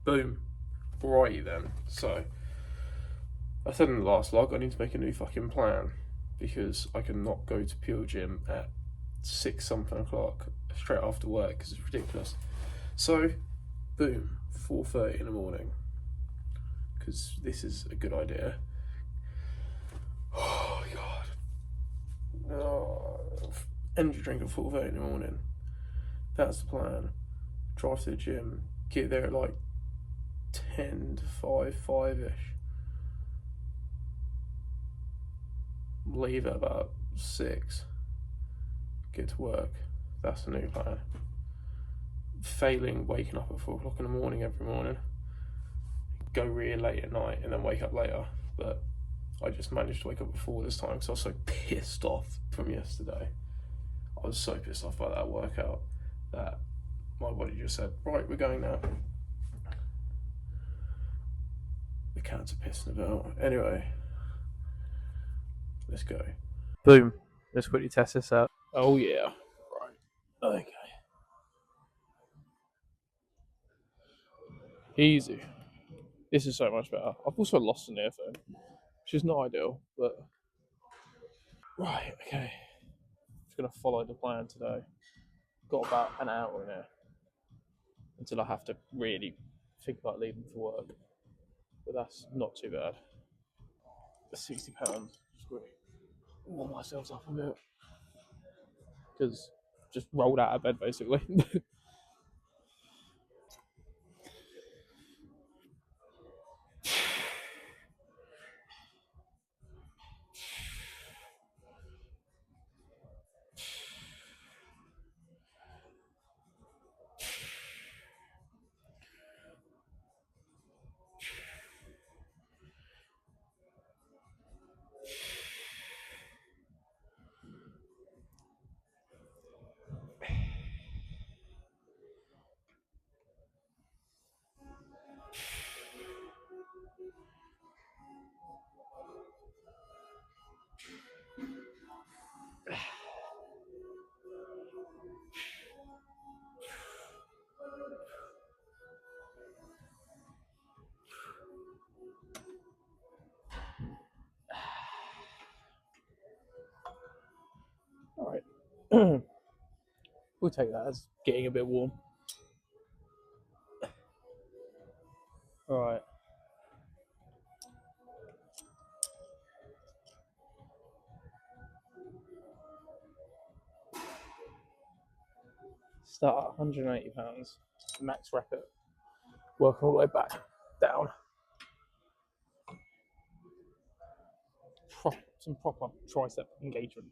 Boom. Alrighty then. So, I said in the last log, I need to make a new fucking plan because I cannot go to Pure Gym at 6 something o'clock straight after work because it's ridiculous. So, boom, 4:30 in the morning because this is a good idea. Oh god. Oh, energy drink at 4:30 in the morning. That's the plan. Drive to the gym, get there at like 10 to 5 ish. Leave at about 6. Get to work. That's the new plan. Failing waking up at 4 o'clock in the morning every morning. Go really late at night and then wake up later. But I just managed to wake up at 4 this time because I was so pissed off from yesterday. I was so pissed off by that workout that my body just said, right, we're going now. The cats are pissing about. Anyway, let's go. Boom. Let's quickly test this out. Oh yeah. Right. Okay. Easy. This is so much better. I've also lost an earphone, which is not ideal, but right, okay. Just gonna follow the plan today. Got about an hour in there until I have to really think about leaving for work. But that's not too bad. £60. Just warm myself up a bit. Because just rolled out of bed basically. Alright. We'll take that as getting a bit warm. Alright. Start at £180. Max rep it. Work all the way back down. Some proper tricep engagement.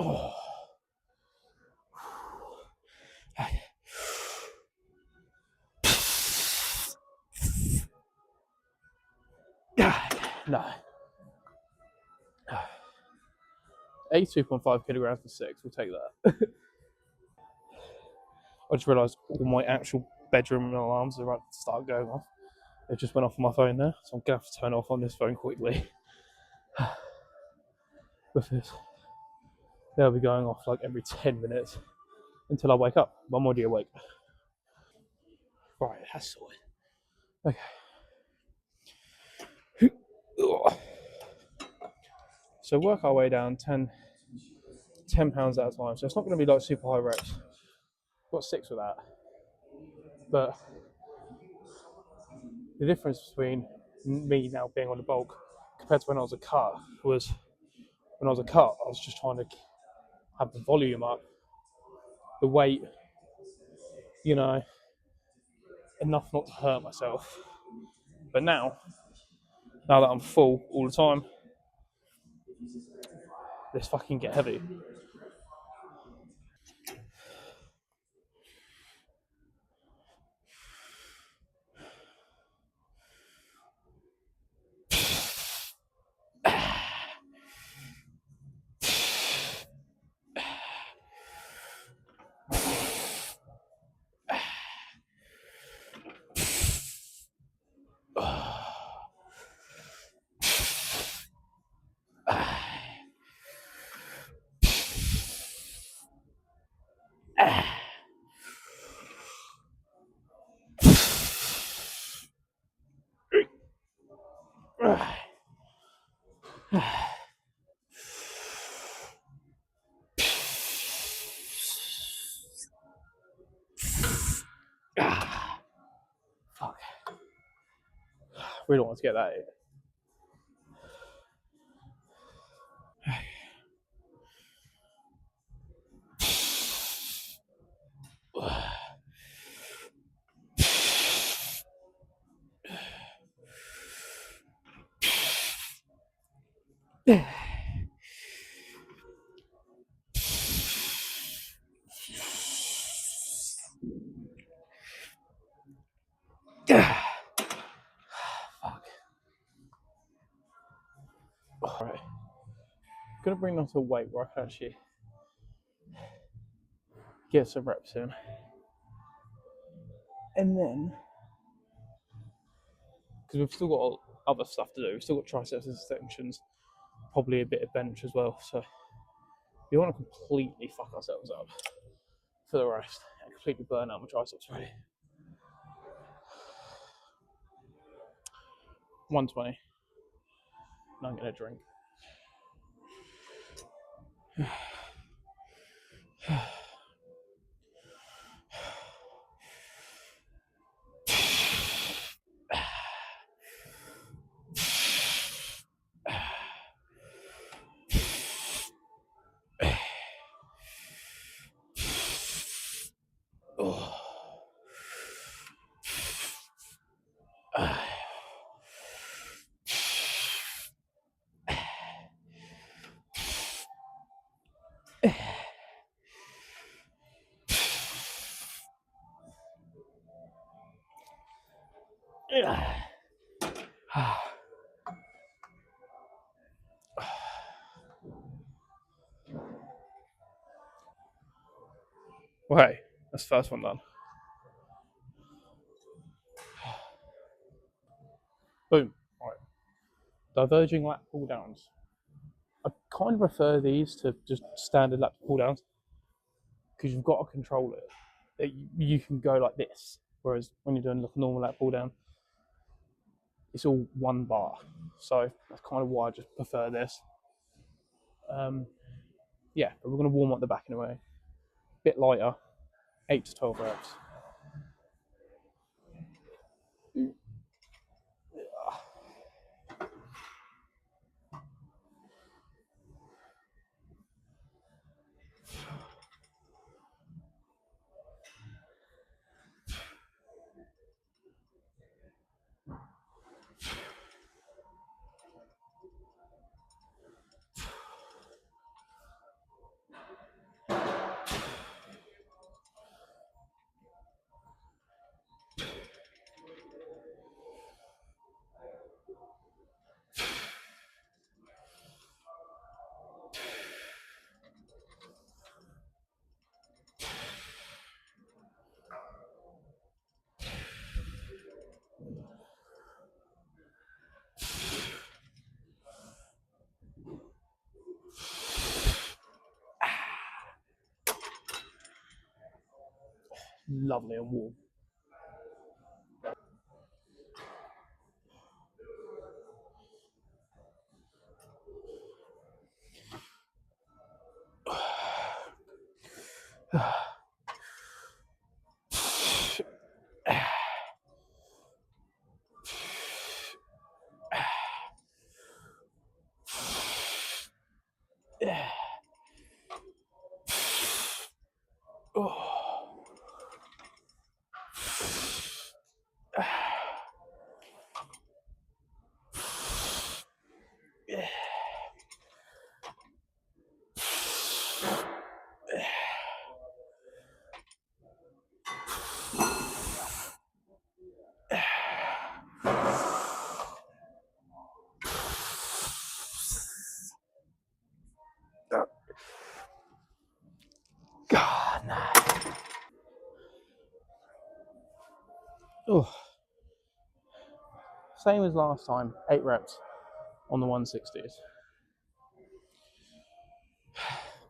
Oh. No. 82.5 kilograms for 6, we'll take that. I just realised all my actual bedroom alarms are about to start going off. It just went off on my phone there, so I'm going to have to turn it off on this phone quickly. Because they'll be going off like every 10 minutes until I wake up. I'm already awake. Right, that's sorted. Okay. So work our way down 10 pounds at a time. So it's not going to be like super high reps. Got 6 with that. But the difference between me now being on the bulk compared to when I was a cut was when I was a cut, I was just trying to have the volume up, the weight, you know, enough not to hurt myself. But now that I'm full all the time, Let's fucking get heavy. Fuck. Really want to get that in. Fuck. Alright. I'm gonna bring them to a weight where I can actually get some reps in. And then, because we've still got other stuff to do, we've still got triceps extensions, probably a bit of bench as well. So we want to completely fuck ourselves up for the rest and completely burn out my triceps already. 120. And I'm gonna drink. Well, hey, that's the first one done. Boom. All right. Diverging lat pull downs. I kind of prefer these to just standard lat pull downs because you've got to control it. You can go like this, whereas when you're doing like a normal lat pull down, it's all one bar. So that's kind of why I just prefer this. Yeah, but we're going to warm up the back anyway. A bit lighter, 8 to 12 reps. Lovely and warm. Oh, same as last time. 8 reps on the 160s.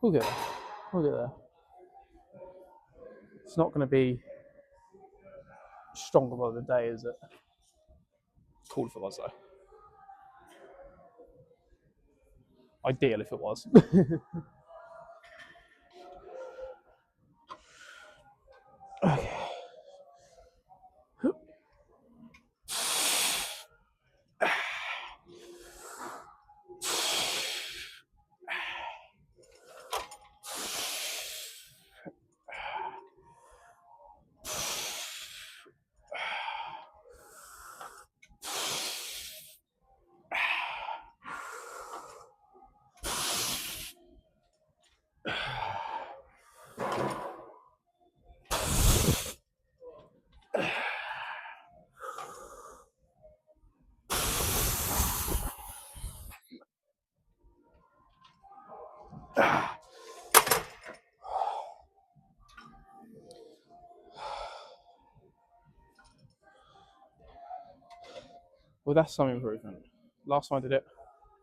We'll get there. We'll get there. It's not going to be stronger by the day, is it? Cool if it was, though. Ideal if it was. Okay. Well, that's some improvement. Last time I did it,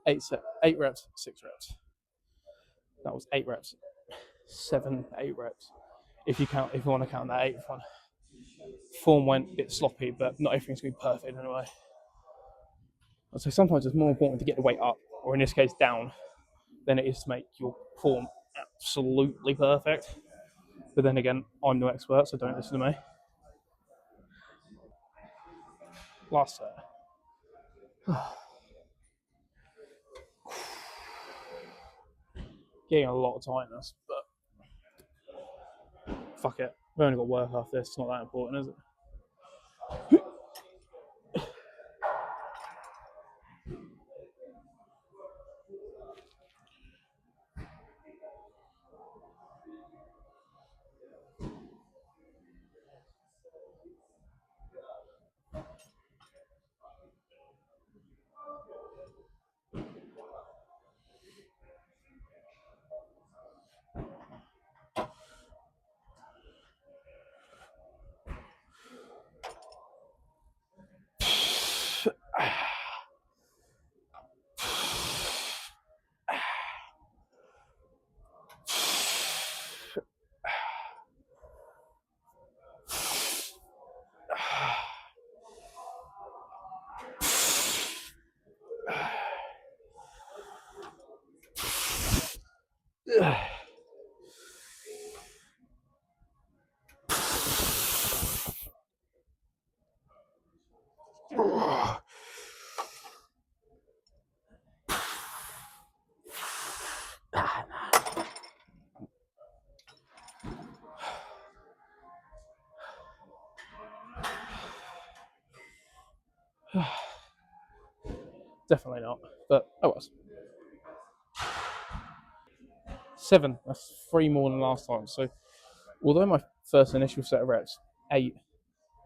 8 reps, 6 reps. That was 8 reps, 7, 8 reps. If you want to count that 8 one. Form went a bit sloppy, but not everything's going to be perfect anyway. I'd say sometimes it's more important to get the weight up, or in this case down, than it is to make your form absolutely perfect. But then again, I'm no expert, so don't listen to me. Last set. Getting a lot of tightness, but fuck it. We've only got work after this. It's not that important, is it? Definitely not, but I was. 7, that's 3 more than last time. So, although my first initial set of reps, 8,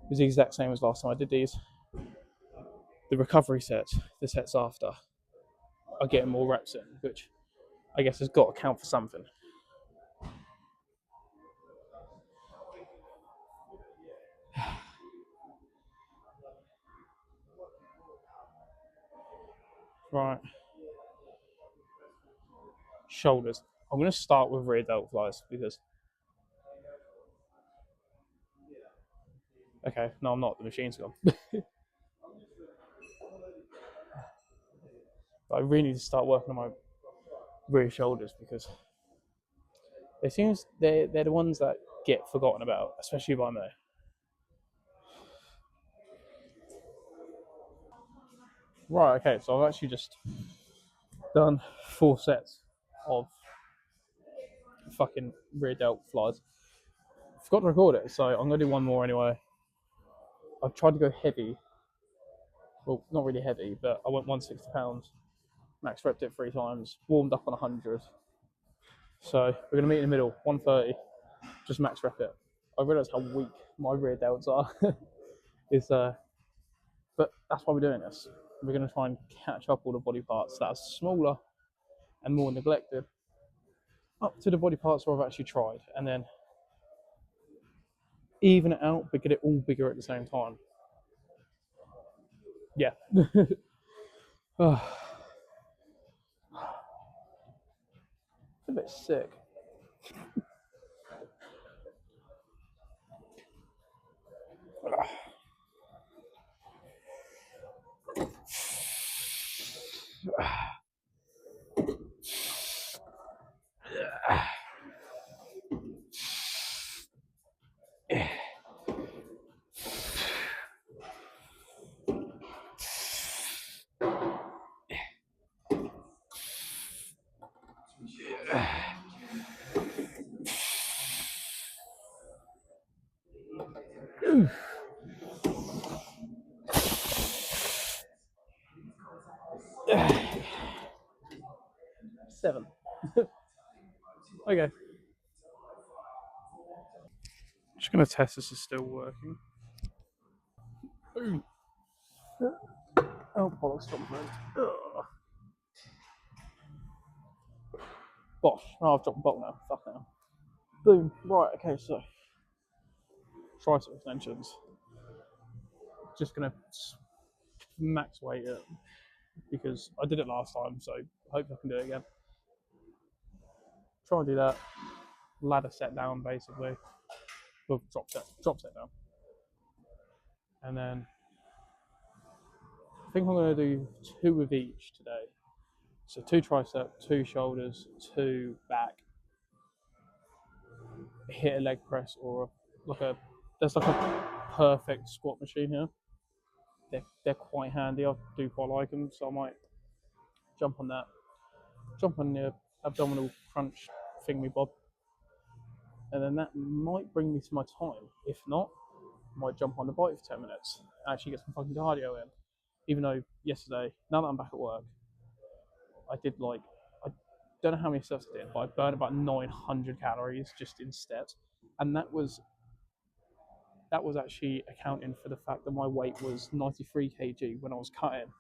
was the exact same as last time I did these, the recovery sets, the sets after, are getting more reps in, which I guess has got to count for something. Right. Shoulders. I'm going to start with rear delt flies because. Okay, no, I'm not. The machine's gone. I really need to start working on my rear shoulders because they're the ones that get forgotten about, especially by me. Right, okay, so I've actually just done 4 sets of fucking rear delt flies. Forgot to record it, so I'm going to do one more anyway. I've tried to go heavy. Well, not really heavy, but I went 160 pounds. Max repped it 3 times, warmed up on 100. So we're going to meet in the middle, 130, just max rep it. I realise how weak my rear delts are. But that's why we're doing this. We're going to try and catch up all the body parts that are smaller and more neglected up to the body parts where I've actually tried, and then even it out, but get it all bigger at the same time. Yeah. Oh, it's a bit sick. Seven. Okay. Just gonna test this is still working. Boom. Oh, bollocks, stop moving. Bosh. Oh, I've dropped the bottle now. Fuck now. Boom. Right, okay, so tricep extensions. Just gonna max weight it because I did it last time, so I hope I can do it again. Try and do that. Ladder set down basically. Well, drop set down. And then I think I'm gonna do 2 of each today. So 2 tricep, 2 shoulders, 2 back. Hit a leg press or there's like a perfect squat machine here. They're quite handy. I do quite like them, so I might jump on that. Jump on the abdominal crunch thingy bob, and then that might bring me to my time. If not, I might jump on the bike for 10 minutes. Actually get some fucking cardio in. Even though yesterday, now that I'm back at work, I did I don't know how many steps I did, but I burned about 900 calories just in steps, and that was actually accounting for the fact that my weight was 93 kg when I was cutting,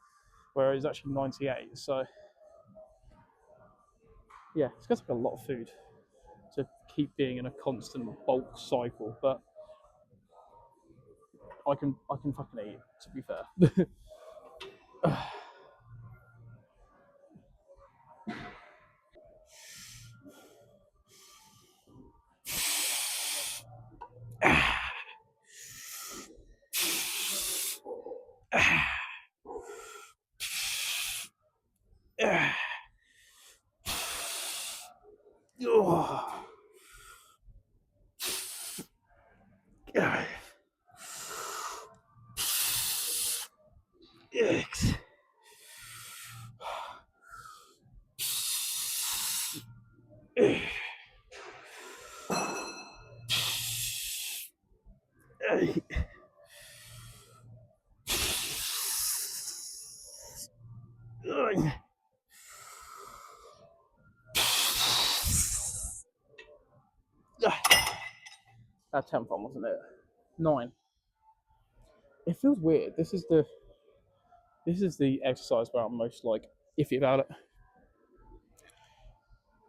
where it was actually 98. So yeah, it's going to take a lot of food to keep being in a constant bulk cycle, but I can fucking eat, to be fair. That 10th one, wasn't it? 9. It feels weird. This is the exercise where I'm most iffy about it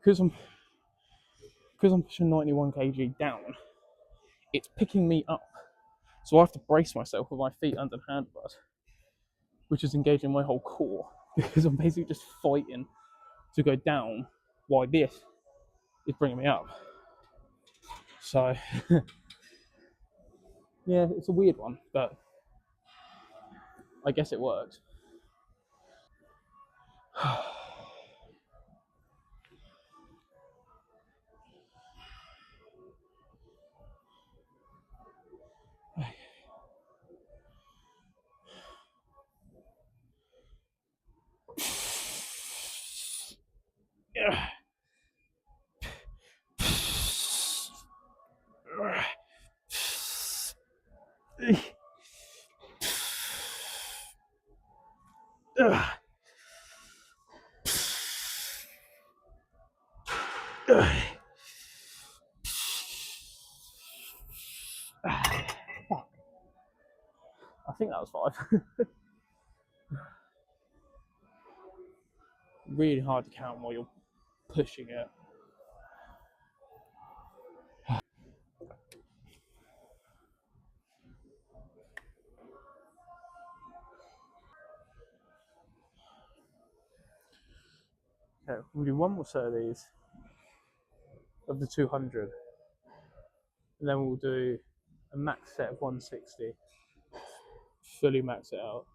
because I'm pushing 91 kg down. It's picking me up, so I have to brace myself with my feet under the handlebars, which is engaging my whole core because I'm basically just fighting to go down while this is bringing me up. So yeah, it's a weird one, but I guess it works. I think that was 5. Really hard to count while you're pushing it. Okay, we'll do one more set of these, of the 200, and then we'll do a max set of 160, fully max it out,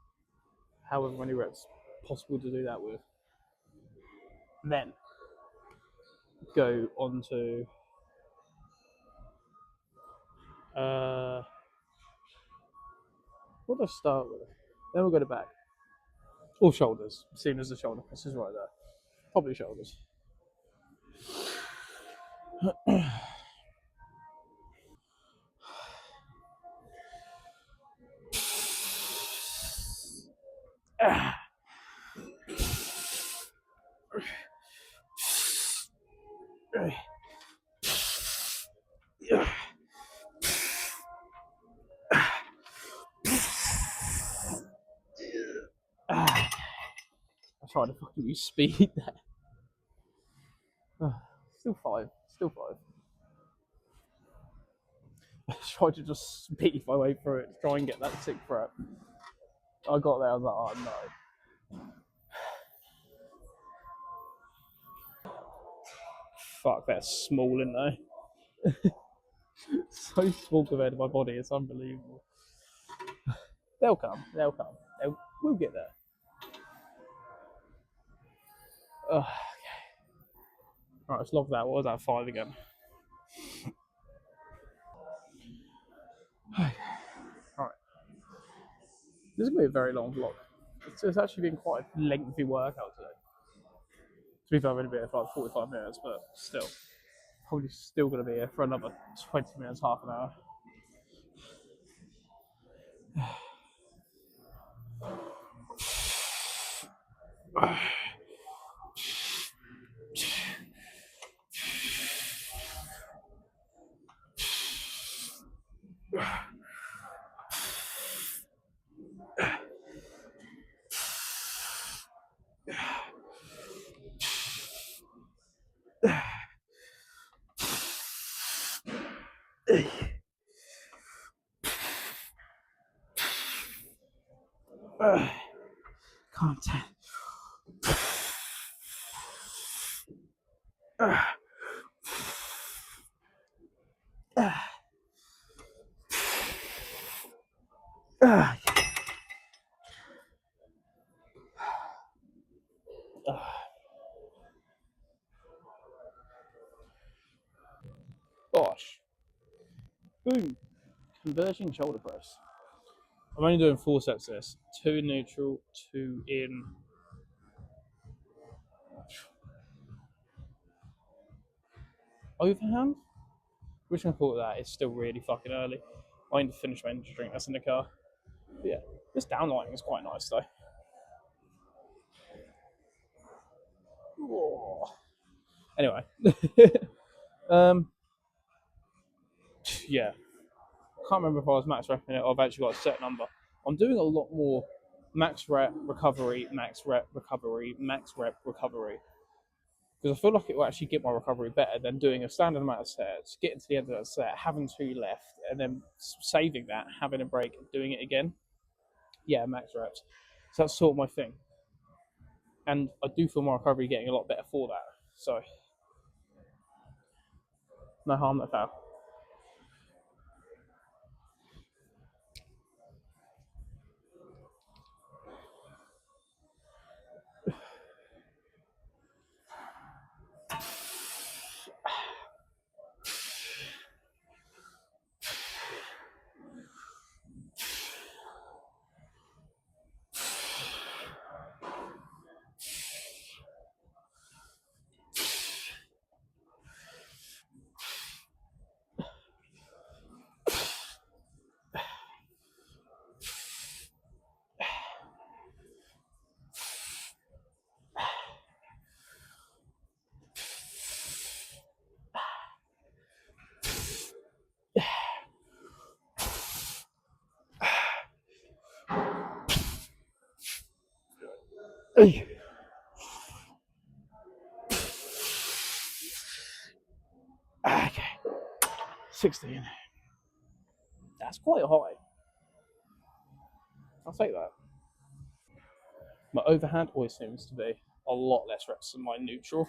however many reps possible to do that with. Then go on to what do I start with? Then we'll go to back. Or shoulders, seeing as the shoulder press is right there. Probably shoulders. I tried to fucking use speed there. Still five. Still five. I tried to just speed my way through it to try and get that 6th rep. I got there, I was like, oh no. Fuck, that's small, isn't they? So small compared to my body, it's unbelievable. They'll come. We'll get there. Okay. Alright, let's log that. What was that? 5 again. Alright. This is going to be a very long vlog. It's actually been quite a lengthy workout today. To be fair, I've only been here for like 45 minutes, but still. Probably still going to be here for another 20 minutes, half an hour. Content. Gosh. Boom. Converging shoulder press. I'm only doing 4 sets of this. 2 in neutral, 2 in overhand. Which one call it that? It's still really fucking early. I need to finish my energy drink that's in the car. But yeah, this down lighting is quite nice though. Whoa. Anyway. Yeah. Can't remember if I was max repping it or I've actually got a set number. I'm doing a lot more max rep recovery, max rep recovery, max rep recovery. Because I feel like it will actually get my recovery better than doing a standard amount of sets, getting to the end of that set, having 2 left, and then saving that, having a break, and doing it again. Yeah, max reps. So that's sort of my thing. And I do feel my recovery getting a lot better for that. So, no harm, no foul. Okay, 16. That's quite high. I'll take that. My overhand always seems to be a lot less reps than my neutral.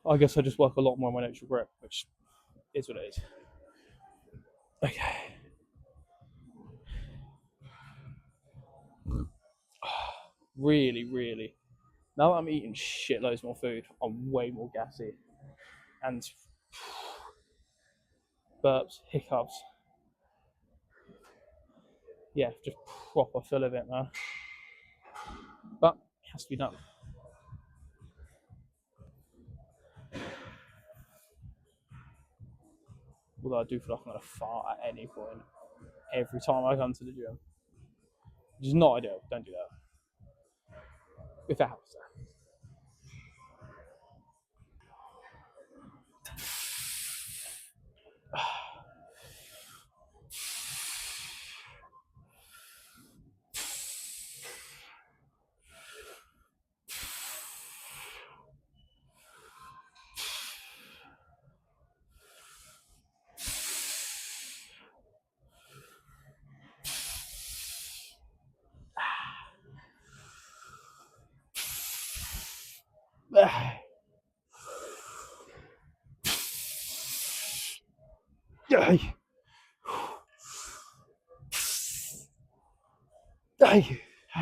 I guess I just work a lot more on my neutral grip, which is what it is. Okay. Really, really. Now that I'm eating shitloads more food, I'm way more gassy. And burps, hiccups. Yeah, just proper full of it, man. But it has to be done. Although I do feel like I'm going to fart at any point every time I come to the gym. Which is not ideal. Don't do that. If that happens.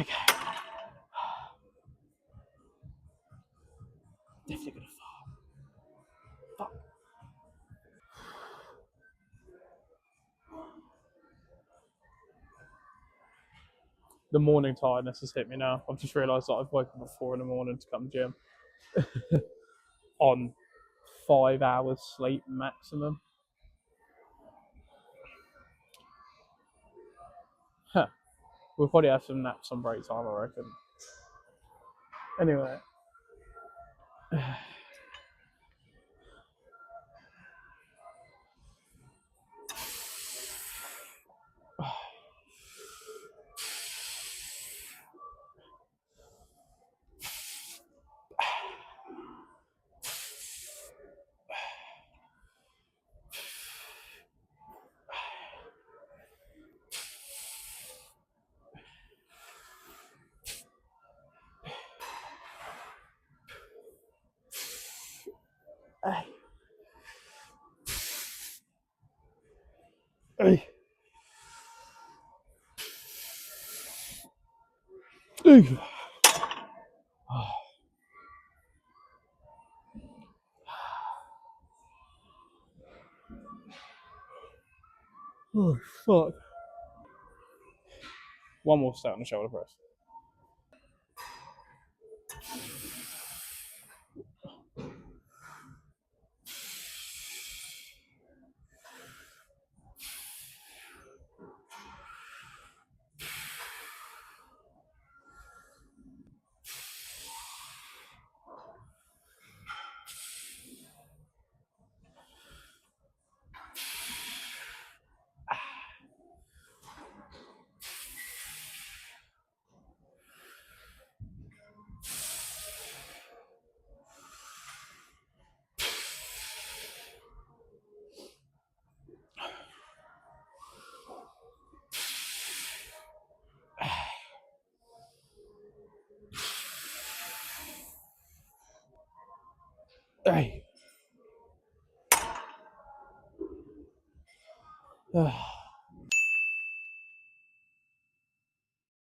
Okay. Definitely gonna fart. Fuck. The morning tiredness has hit me now. I've just realised that I've woken up at 4 in the morning to come to gym on 5 hours sleep maximum. Huh. We'll probably have some naps on break time, I reckon. Anyway. Oh, fuck. One more set on the shoulder press. Hey.